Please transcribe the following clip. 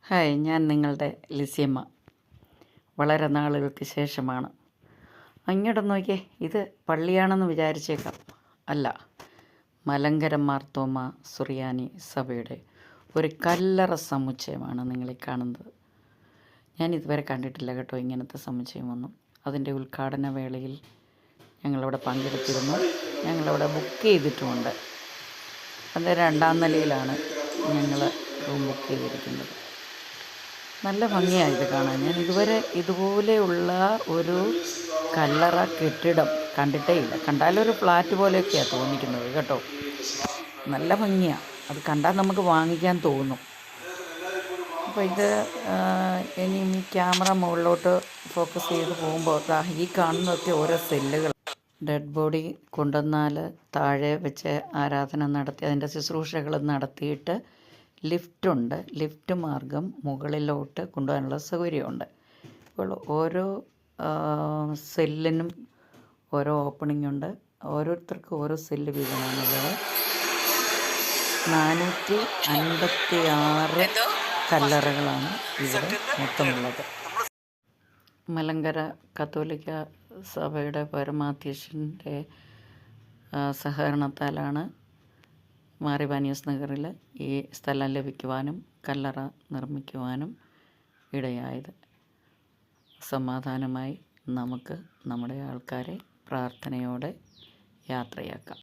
Hi, ഞാൻ നിങ്ങളുടെ ലിസിയമ്മ. വളരെ നാളുകൾക്ക് ശേഷമാണ്. അങ്ങോട്ട് നോക്കിയേ, ഇത് പള്ളിയാണെന്ന് വിചാരിച്ചേക്കാം. അല്ല, മലങ്കര മാർത്തോമ സുറിയാനി സഭയുടെ ഒരു കല്ലറ സമുച്ചയമാണ് നിങ്ങളീ കാണുന്നത്. ഞാൻ ഇതുവരെ കണ്ടിട്ടില്ല കേട്ടോ ഇങ്ങനത്തെ സമുച്ചയമൊന്നും. അതിൻ്റെ ഉദ്ഘാടന വേളയിൽ ഞങ്ങളവിടെ പങ്കെടുത്തിരുന്നു. ഞങ്ങളവിടെ ബുക്ക് ചെയ്തിട്ടുമുണ്ട്. അത് 2ാം നിലയിലാണ് ഞങ്ങൾ റൂം ബുക്ക് ചെയ്തിരിക്കുന്നത്. നല്ല ഭംഗിയാണ് ഇത് കാണാൻ. ഞാൻ ഇതുവരെ ഇതുപോലെയുള്ള ഒരു കല്ലറ കെട്ടിടം കണ്ടിട്ടേ ഇല്ല. കണ്ടാലൊരു ഫ്ലാറ്റ് പോലെയൊക്കെയാണ് തോന്നിക്കുന്നത് കേട്ടോ. നല്ല ഭംഗിയാണ്. അത് കണ്ടാൽ നമുക്ക് വാങ്ങിക്കാൻ തോന്നും. അപ്പോൾ ഇത് ഇനി ഈ ക്യാമറ മുകളിലോട്ട് ഫോക്കസ് ചെയ്ത് പോകുമ്പോൾ ഈ കാണുന്നതൊക്കെ ഓരോ സെല്ലുകൾ. ഡെഡ് ബോഡി കൊണ്ടുവന്നാൽ താഴെ വെച്ച് ആരാധന നടത്തി അതിൻ്റെ ശുശ്രൂഷകൾ നടത്തിയിട്ട് ലിഫ്റ്റുണ്ട്. ലിഫ്റ്റ് മാർഗം മുകളിലോട്ട് കൊണ്ടുപോകാനുള്ള സൗകര്യമുണ്ട്. അപ്പോൾ ഓരോ സെല്ലിനും ഓരോ ഓപ്പണിംഗ് ഉണ്ട്. ഓരോരുത്തർക്കും ഓരോ സെല്ല് വീതമാണുള്ളത്. 456 കല്ലറകളാണ് ഇവിടെ മൊത്തമുള്ളത്. മലങ്കര കത്തോലിക്ക സഭയുടെ പരമാധ്യക്ഷൻ്റെ സഹകരണത്താലാണ് മാർ ഇവാനിയോസ് നഗറിൽ ഈ സ്ഥലം ലഭിക്കുവാനും കല്ലറ നിർമ്മിക്കുവാനും ഇടയായത്. സമാധാനമായി നമുക്ക് നമ്മുടെ ആൾക്കാരെ പ്രാർത്ഥനയോടെ യാത്രയാക്കാം.